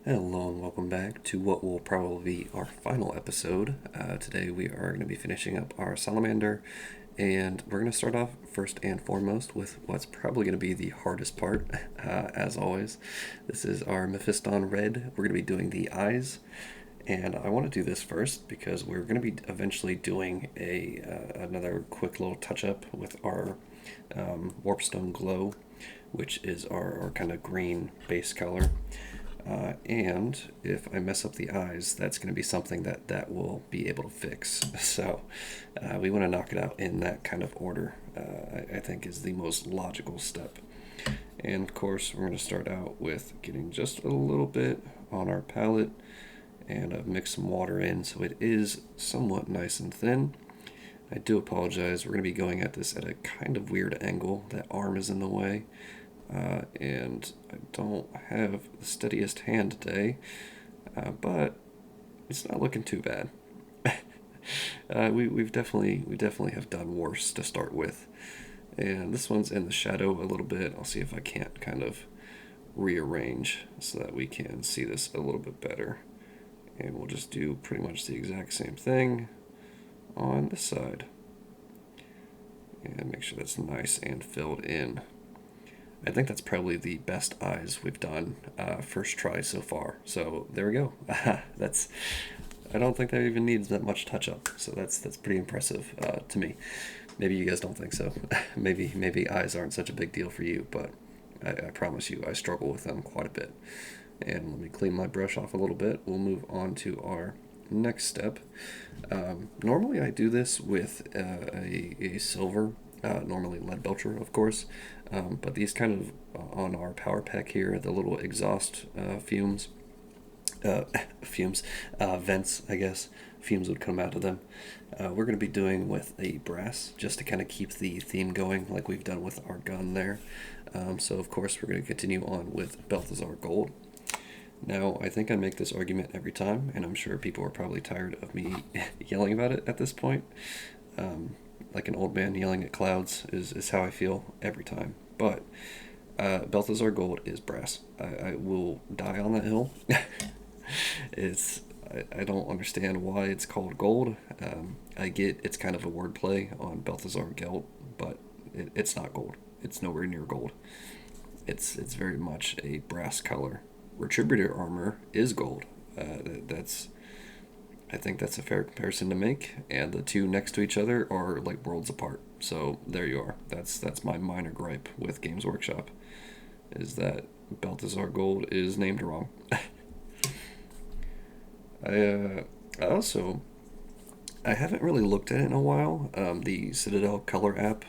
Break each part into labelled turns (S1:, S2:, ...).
S1: Hello and welcome back to what will probably be our final episode. Today we are going to be finishing up our Salamander, and we're going to start off first and foremost with what's probably going to be the hardest part, as always. This is our Mephiston Red. We're going to be doing the eyes, and I want to do this first because we're going to be eventually doing another quick little touch-up with our Warpstone Glow, which is our kind of green base color. And if I mess up the eyes, that's going to be something that will be able to fix. So we want to knock it out in that kind of order, I think is the most logical step. And of course, we're going to start out with getting just a little bit on our palette and mix some water in so it is somewhat nice and thin. I do apologize, we're going to be going at this at a kind of weird angle. That arm is in the way. And I don't have the steadiest hand today, but it's not looking too bad. We definitely have done worse to start with, and this one's in the shadow a little bit. I'll see if I can't kind of rearrange so that we can see this a little bit better, and we'll just do pretty much the exact same thing on this side, and make sure that's nice and filled in. I think that's probably the best eyes we've done first try so far. So there we go. That's I don't think that even needs that much touch up. So that's pretty impressive to me. Maybe you guys don't think so. maybe eyes aren't such a big deal for you, but I promise you I struggle with them quite a bit. And let me clean my brush off a little bit. We'll move on to our next step. Normally I do this with a silver, normally lead belcher, of course. But these kind of on our power pack here, the little exhaust fumes, vents, I guess, fumes would come out of them. We're going to be doing with a brass just to kind of keep the theme going like we've done with our gun there. So of course we're going to continue on with Balthazar Gold. Now, I think I make this argument every time, and I'm sure people are probably tired of me yelling about it at this point. Like an old man yelling at clouds is how I feel every time. But Balthazar Gold is brass. I will die on that hill. I don't understand why it's called gold. I get it's kind of a wordplay on Balthazar Gelt, but it's not gold. It's nowhere near gold. It's very much a brass color. Retributor armor is gold. I think that's a fair comparison to make, and the two next to each other are like worlds apart. So there you are. That's my minor gripe with Games Workshop, is that Balthazar Gold is named wrong. I haven't really looked at it in a while. The Citadel Color app,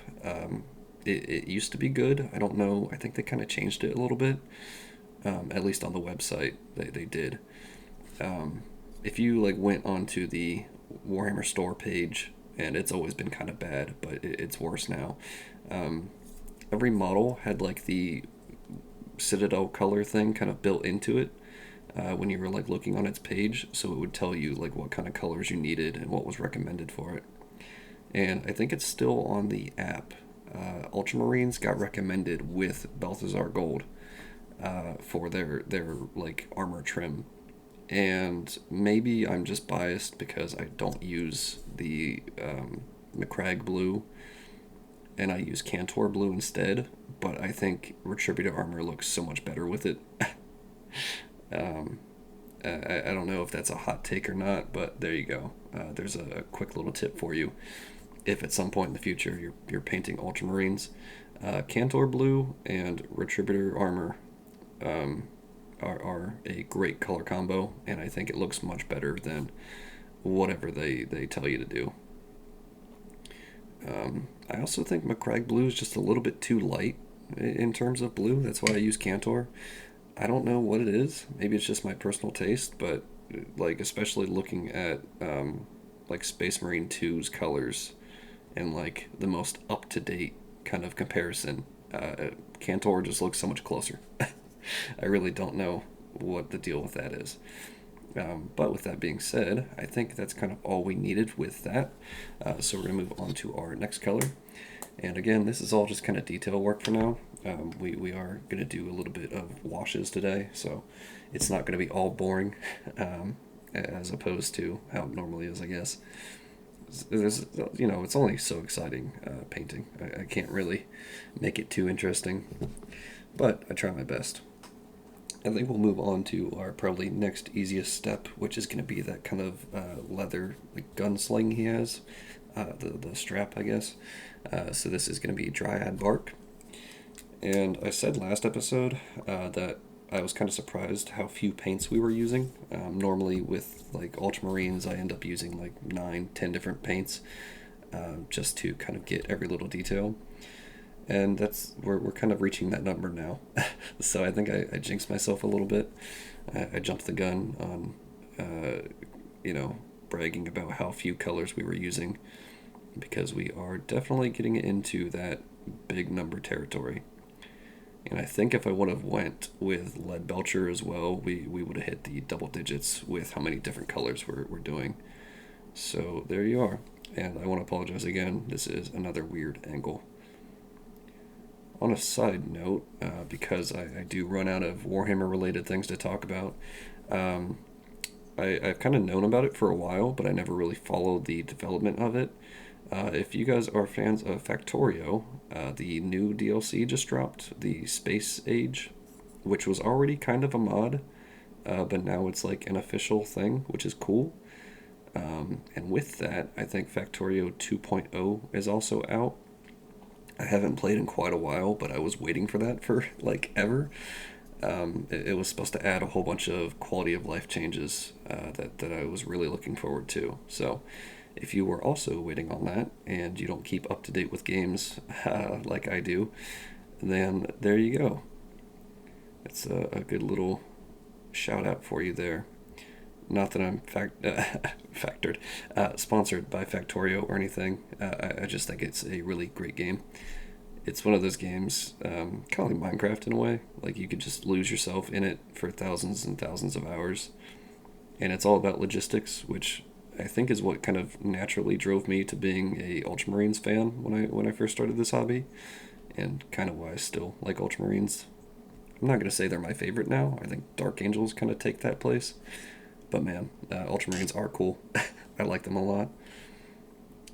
S1: it used to be good. I don't know. I think they kind of changed it a little bit. At least on the website, they did. If you like went onto the Warhammer store page, and it's always been kind of bad, but it's worse now. Every model had like the Citadel color thing kind of built into it when you were like looking on its page, so it would tell you like what kind of colors you needed and what was recommended for it. And I think it's still on the app. Ultramarines got recommended with Balthazar Gold for their like armor trim. And maybe I'm just biased because I don't use the McCrag blue and I use Cantor blue instead, but I think Retributor armor looks so much better with it. I don't know if that's a hot take or not, but there you go. There's a quick little tip for you. If at some point in the future you're painting Ultramarines, Cantor blue and Retributor armor are a great color combo, and I think it looks much better than whatever they tell you to do. I also think McCrag blue is just a little bit too light in terms of blue. That's why I use Cantor. I don't know what it is. Maybe it's just my personal taste, but like especially looking at like Space Marine 2's colors and like the most up-to-date kind of comparison, Cantor just looks so much closer. I really don't know what the deal with that is. But with that being said, I think that's kind of all we needed with that. So we're going to move on to our next color. And again, this is all just kind of detail work for now. We are going to do a little bit of washes today, so it's not going to be all boring, as opposed to how it normally is, I guess. There's, it's only so exciting painting. I can't really make it too interesting, but I try my best. I think we'll move on to our probably next easiest step, which is going to be that kind of leather like gunsling he has, the strap, I guess. So this is going to be dryad bark. And I said last episode that I was kind of surprised how few paints we were using. Normally with like ultramarines, I end up using like 9-10 different paints just to kind of get every little detail. And we're kind of reaching that number now. So I think I jinxed myself a little bit. I jumped the gun on, bragging about how few colors we were using, because we are definitely getting into that big number territory. And I think if I would have went with lead belcher as well, we would have hit the double digits with how many different colors we're doing. So there you are. And I want to apologize again. This is another weird angle. On a side note, because I do run out of Warhammer related things to talk about, I've kind of known about it for a while, but I never really followed the development of it. If you guys are fans of Factorio, the new DLC just dropped, the Space Age, which was already kind of a mod, but now it's like an official thing, which is cool. And with that, I think Factorio 2.0 is also out. I haven't played in quite a while, but I was waiting for that for like ever. It was supposed to add a whole bunch of quality of life changes that I was really looking forward to. So if you were also waiting on that and you don't keep up to date with games like I do, then there you go. It's a good little shout out for you there. Not that I'm sponsored by Factorio or anything. I just think it's a really great game. It's one of those games, kind of like Minecraft in a way. Like you could just lose yourself in it for thousands and thousands of hours. And it's all about logistics, which I think is what kind of naturally drove me to being a Ultramarines fan when I first started this hobby, and kind of why I still like Ultramarines. I'm not going to say they're my favorite now. I think Dark Angels kind of take that place. But man, Ultramarines are cool. I like them a lot.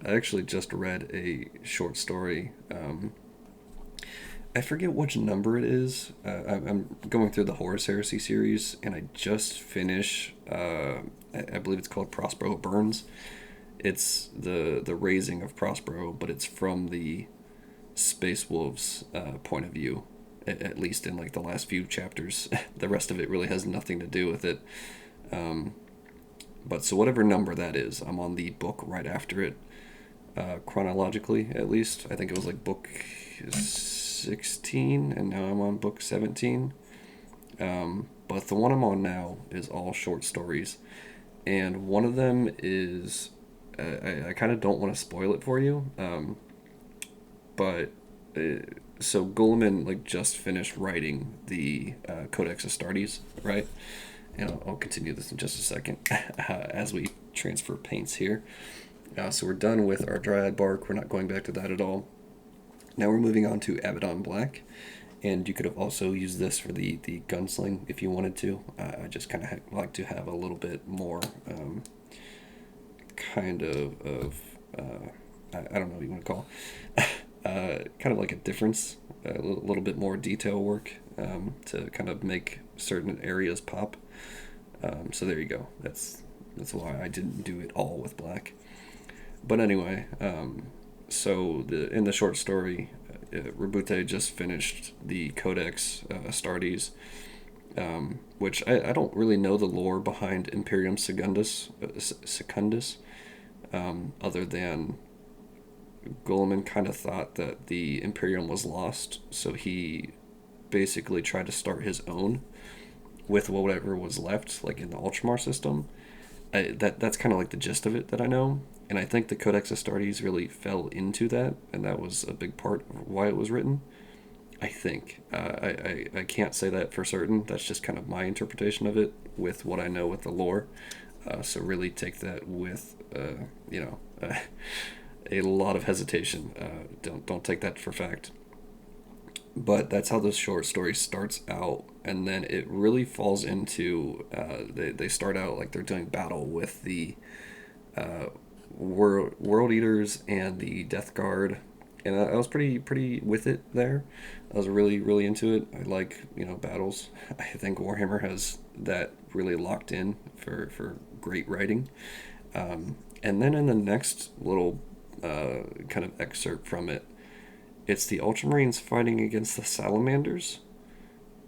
S1: I actually just read a short story. I forget which number it is. I'm going through the Horus Heresy series, and I just finished, I believe it's called Prospero Burns. It's the raising of Prospero, but it's from the Space Wolves point of view, at least in like the last few chapters. The rest of it really has nothing to do with it. But so whatever number that is, I'm on the book right after it, chronologically at least. I think it was like book 16, and now I'm on book 17. But the one I'm on now is all short stories, and one of them is, I kind of don't want to spoil it for you, but so Guilliman like just finished writing the Codex Astartes, right? And I'll continue this in just a second as we transfer paints here. So we're done with our Dryad bark. We're not going back to that at all. Now we're moving on to Abaddon Black. And you could have also used this for the gunsling if you wanted to. I just kind of like to have a little bit more kind of I don't know what you want to call kind of like a difference, a little bit more detail work to kind of make certain areas pop. So there you go. That's why I didn't do it all with black. But anyway, so in the short story, Rabute just finished the Codex Astartes, which I don't really know the lore behind Imperium Secundus, other than Guilliman kind of thought that the Imperium was lost, so he basically tried to start his own with whatever was left, like in the Ultramar system. That's kind of like the gist of it that I know, and I think the Codex Astartes really fell into that, and that was a big part of why it was written. I think. I can't say that for certain. That's just kind of my interpretation of it with what I know with the lore. So really take that with, a lot of hesitation. Don't take that for fact. But that's how the short story starts out, and then it really falls into they start out like they're doing battle with the world eaters and the Death Guard, and I was pretty with it there. I was really into it. I like battles. I think Warhammer has that really locked in for great writing. And then in the next little kind of excerpt from it, it's the Ultramarines fighting against the Salamanders,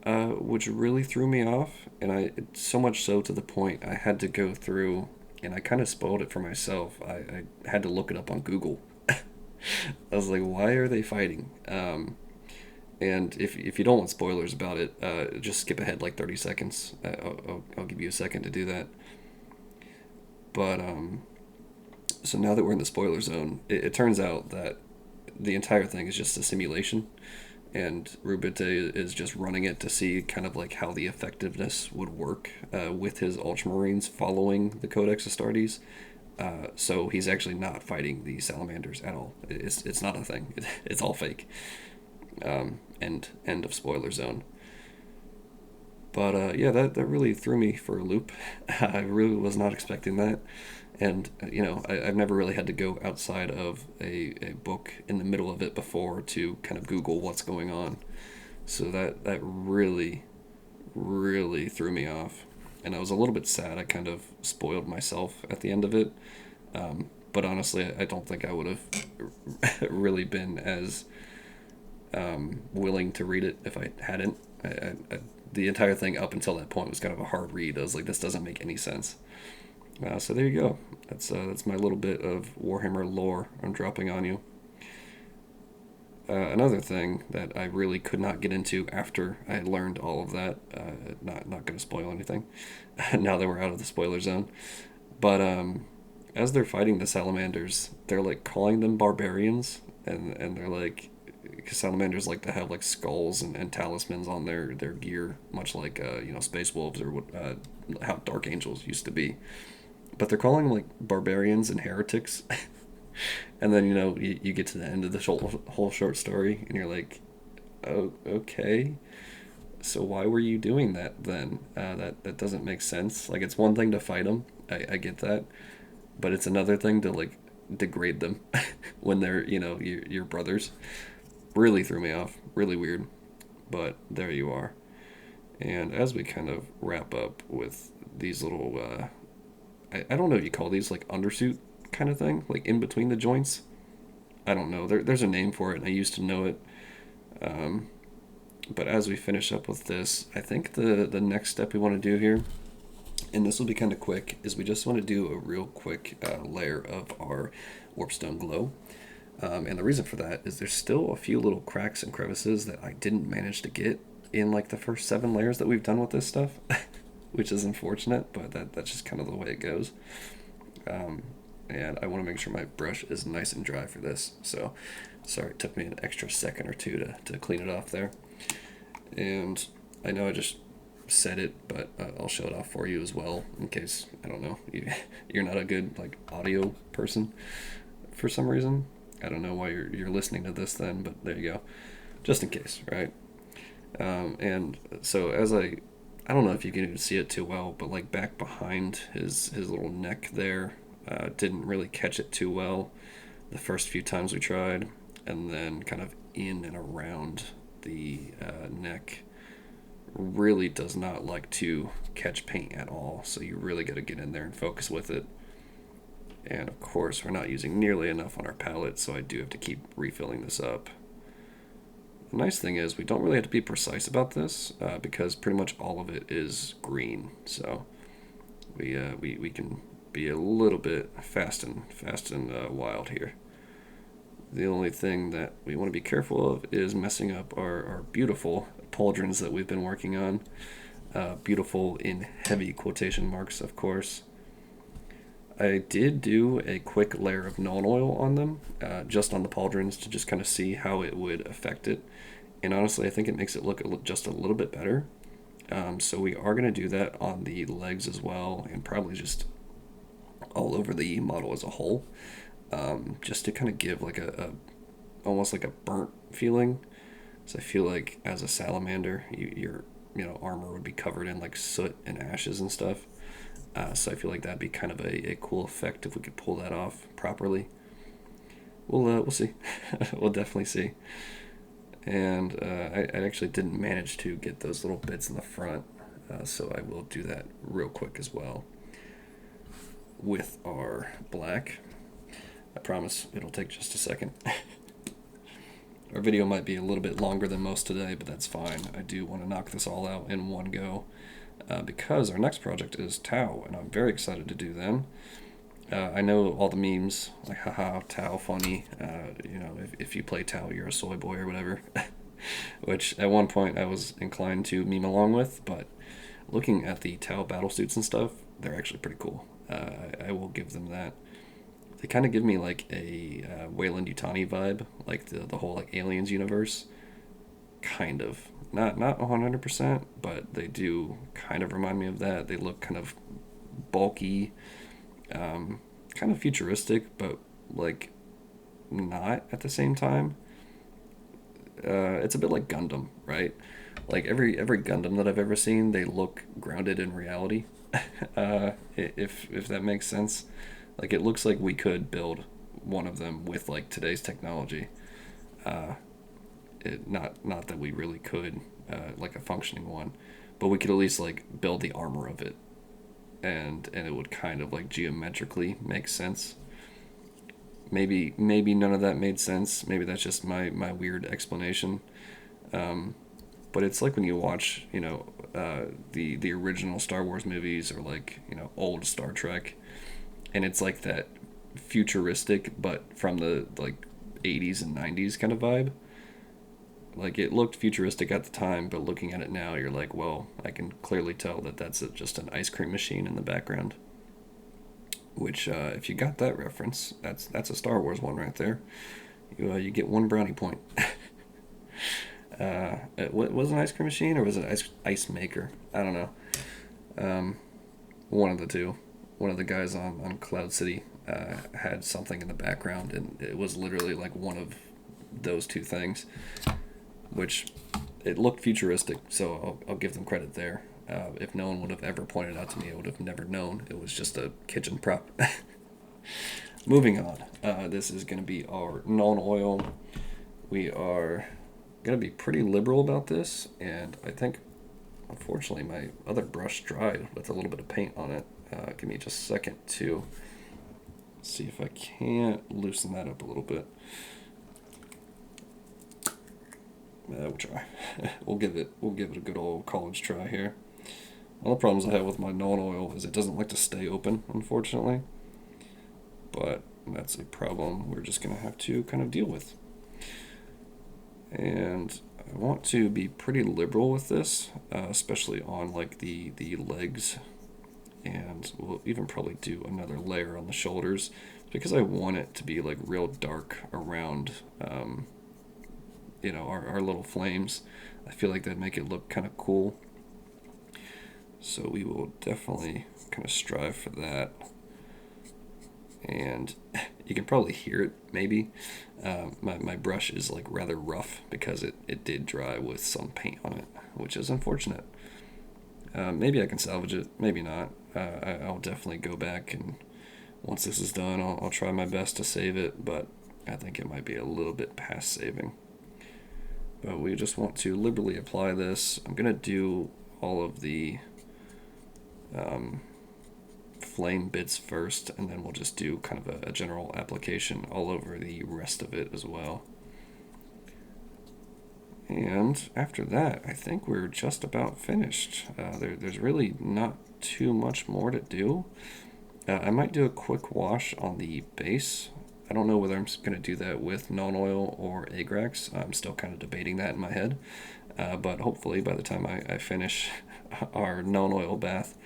S1: which really threw me off, and so much so to the point I had to go through, and I kind of spoiled it for myself. I had to look it up on Google. I was like, why are they fighting? And if you don't want spoilers about it, just skip ahead like 30 seconds. I'll give you a second to do that. But so now that we're in the spoiler zone, it turns out that the entire thing is just a simulation, and Rubite is just running it to see kind of like how the effectiveness would work with his Ultramarines following the Codex Astartes. So he's actually not fighting the Salamanders at all. It's not a thing. It's all fake. End of spoiler zone. But yeah, that really threw me for a loop. I really was not expecting that. And, I've never really had to go outside of a book in the middle of it before to kind of Google what's going on. So that really, really threw me off. And I was a little bit sad. I kind of spoiled myself at the end of it. But honestly, I don't think I would have really been as willing to read it if I hadn't. The entire thing up until that point was kind of a hard read. I was like, this doesn't make any sense. So there you go. That's my little bit of Warhammer lore I'm dropping on you. Another thing that I really could not get into after I had learned all of that, not going to spoil anything, now that we're out of the spoiler zone, but as they're fighting the Salamanders, they're like calling them barbarians, and they're like, because Salamanders like to have like skulls and talismans on their gear, much like Space Wolves or how Dark Angels used to be. But they're calling them like barbarians and heretics. And then you get to the end of the whole short story, and you're like, oh, okay. So why were you doing that then? That doesn't make sense. Like, it's one thing to fight them, I get that, but it's another thing to like degrade them when they're your brothers. Really threw me off. Really weird. But there you are. And as we kind of wrap up with these little, I don't know if you call these like undersuit kind of thing, like in between the joints. I don't know. There's a name for it, and I used to know it. But as we finish up with this, I think the next step we want to do here, and this will be kind of quick, is we just want to do a real quick layer of our Warpstone Glow. And the reason for that is there's still a few little cracks and crevices that I didn't manage to get in like the first 7 layers that we've done with this stuff, which is unfortunate, but that's just kind of the way it goes. And I want to make sure my brush is nice and dry for this. So, sorry, it took me an extra second or two to clean it off there. And I know I just said it, but I'll show it off for you as well, in case, I don't know, you're not a good like audio person for some reason. I don't know why you're listening to this then, but there you go. Just in case, right? And so as I don't know if you can even see it too well, but like back behind his little neck there, didn't really catch it too well the first few times we tried, and then kind of in and around the neck really does not like to catch paint at all, so you really got to get in there and focus with it. And of course we're not using nearly enough on our palette, so I do have to keep refilling this up. The nice thing is we don't really have to be precise about this because pretty much all of it is green, so we can be a little bit fast and wild here. The only thing that we want to be careful of is messing up our beautiful pauldrons that we've been working on. Beautiful in heavy quotation marks, of course. I did do a quick layer of Null oil on them, just on the pauldrons, to just kind of see how it would affect it. And honestly, I think it makes it look just a little bit better. So we are going to do that on the legs as well, and probably just all over the model as a whole. just to kind of give like a almost like a burnt feeling. So I feel like as a salamander, your armor would be covered in like soot and ashes and stuff. So I feel like that'd be kind of a cool effect if we could pull that off properly. We'll see. We'll definitely see. And I actually didn't manage to get those little bits in the front, so I will do that real quick as well with our black. I promise it'll take just a second. Our video might be a little bit longer than most today, but that's fine. I do want to knock this all out in one go, because our next project is Tau, and I'm very excited to do them. I know all the memes, like, haha, Tau funny, if you play Tau, you're a soy boy or whatever, which at one point I was inclined to meme along with, but looking at the Tau battlesuits and stuff, they're actually pretty cool. I will give them that. They kind of give me like a Wayland Yutani vibe, like the whole like Aliens universe, kind of. Not 100%, but they do kind of remind me of that. They look kind of bulky, kind of futuristic, but like not at the same time. It's a bit like Gundam, right? Like every Gundam that I've ever seen, they look grounded in reality. If that makes sense, like it looks like we could build one of them with like today's technology. Not that we really could, like a functioning one, but we could at least like build the armor of it, and it would kind of like geometrically make sense. Maybe none of that made sense. Maybe that's just my weird explanation. But it's like when you watch, the original Star Wars movies, or like, old Star Trek, and it's like that futuristic, but from the like 80s and 90s kind of vibe. Like it looked futuristic at the time, but looking at it now, you're like, well, I can clearly tell that that's just an ice cream machine in the background. Which, if you got that reference, that's a Star Wars one right there. You get one brownie point. What was an ice cream machine, or was it ice maker? I don't know. One of the two. One of the guys on Cloud City had something in the background, and it was literally like one of those two things, which it looked futuristic, so I'll give them credit there. If no one would have ever pointed out to me, I would have never known it was just a kitchen prop. Moving on, this is going to be our non-oil. We are going to be pretty liberal about this, and I think, unfortunately, my other brush dried with a little bit of paint on it. Give me just a second to see if I can't loosen that up a little bit. We'll try. We'll give it a good old college try here. One of the problems I have with my non-oil is it doesn't like to stay open, unfortunately. But that's a problem we're just going to have to kind of deal with. And I want to be pretty liberal with this, especially on like the legs. And we'll even probably do another layer on the shoulders, because I want it to be like real dark around our little flames. I feel like that'd make it look kind of cool. So we will definitely kind of strive for that. And you can probably hear it, maybe. My brush is like rather rough because it did dry with some paint on it, which is unfortunate. Maybe I can salvage it, maybe not. I'll definitely go back, and once this is done, I'll try my best to save it, but I think it might be a little bit past saving. But we just want to liberally apply this. I'm going to do all of the flame bits first, and then we'll just do kind of a general application all over the rest of it as well. And after that, I think we're just about finished. There's really not too much more to do. I might do a quick wash on the base. I don't know whether I'm going to do that with non-oil or Agrax. I'm still kind of debating that in my head. But hopefully by the time I finish our non-oil bath,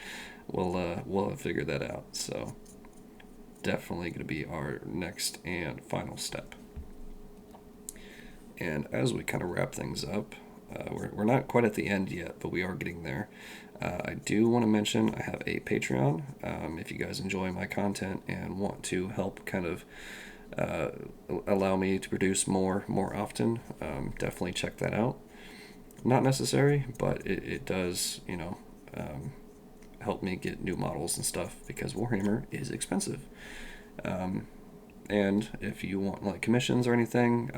S1: we'll have figured that out. So definitely going to be our next and final step. And as we kind of wrap things up, we're not quite at the end yet, but we are getting there. I do want to mention I have a Patreon. If you guys enjoy my content and want to help kind of uh, allow me to produce more often, definitely check that out. Not necessary, but it does, help me get new models and stuff because Warhammer is expensive. Um, and if you want like commissions or anything,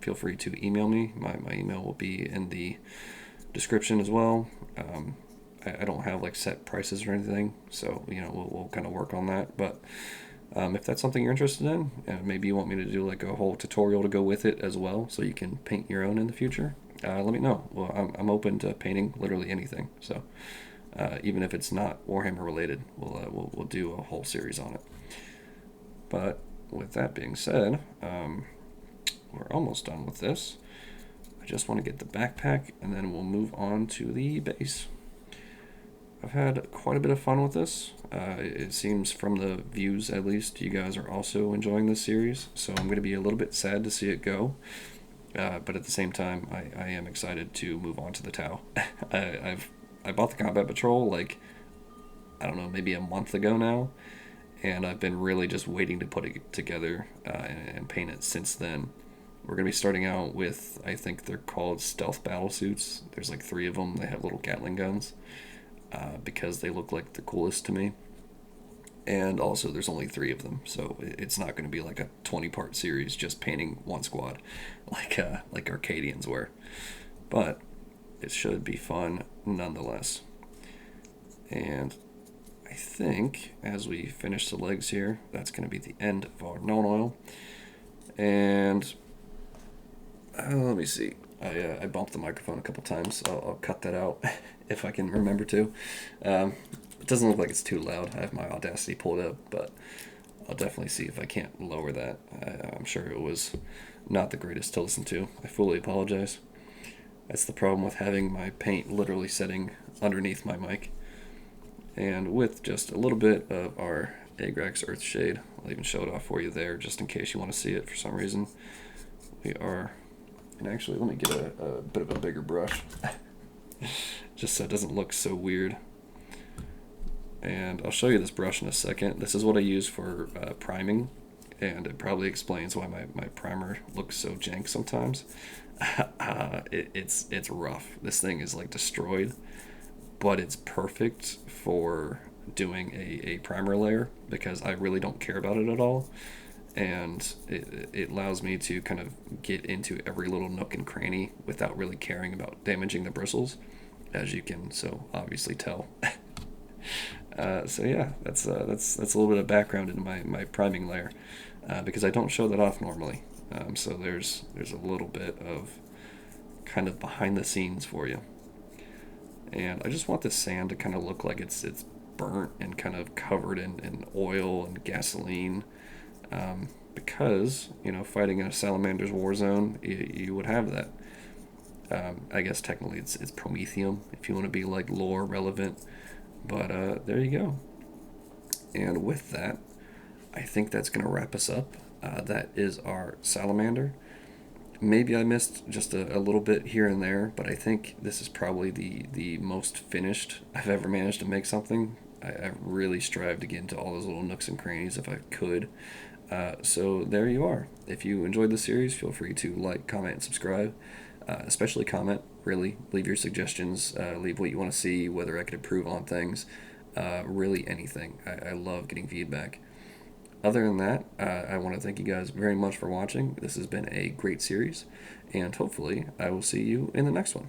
S1: feel free to email me. My email will be in the description as well. I don't have like set prices or anything, so we'll kind of work on that. But if that's something you're interested in, and maybe you want me to do like a whole tutorial to go with it as well, so you can paint your own in the future, let me know. Well, I'm open to painting literally anything. So even if it's not Warhammer related, we'll do a whole series on it. But with that being said, we're almost done with this. I just want to get the backpack, and then we'll move on to the base. I've had quite a bit of fun with this. It seems from the views, at least, you guys are also enjoying this series, so I'm going to be a little bit sad to see it go. But at the same time, I am excited to move on to the Tau. I bought the Combat Patrol like, I don't know, maybe a month ago now, and I've been really just waiting to put it together and paint it since then. We're going to be starting out with, I think they're called stealth battle suits. There's like 3 of them. They have little Gatling guns because they look like the coolest to me. And also, there's only 3 of them, so it's not going to be like a 20-part series just painting one squad like Arcadians were. But it should be fun nonetheless. And I think as we finish the legs here, that's going to be the end of our non-oil. And let me see. I bumped the microphone a couple times. I'll cut that out if I can remember to. It doesn't look like it's too loud. I have my Audacity pulled up, but I'll definitely see if I can't lower that. I'm sure it was not the greatest to listen to. I fully apologize. That's the problem with having my paint literally sitting underneath my mic. And with just a little bit of our Agrax Earthshade, I'll even show it off for you there just in case you want to see it for some reason. We are, and actually let me get a bit of a bigger brush just so it doesn't look so weird. And I'll show you this brush in a second. This is what I use for priming, and it probably explains why my primer looks so jank sometimes. It's rough. This thing is like destroyed, but it's perfect for doing a primer layer because I really don't care about it at all, and it allows me to kind of get into every little nook and cranny without really caring about damaging the bristles, as you can so obviously tell. So yeah, that's a little bit of background into my priming layer, because I don't show that off normally. So there's a little bit of kind of behind the scenes for you. And I just want this sand to kind of look like it's burnt and kind of covered in oil and gasoline, because fighting in a Salamanders war zone, you would have that. I guess technically it's promethium if you want to be like lore relevant. But there you go. And with that, I think that's going to wrap us up. That is our Salamander. Maybe I missed just a little bit here and there, but I think this is probably the most finished I've ever managed to make something. I really strive to get into all those little nooks and crannies if I could. So there you are. If you enjoyed the series, feel free to like, comment, and subscribe. Especially comment, really. Leave your suggestions. Leave what you want to see, whether I could improve on things. Really anything. I love getting feedback. Other than that, I want to thank you guys very much for watching. This has been a great series, and hopefully I will see you in the next one.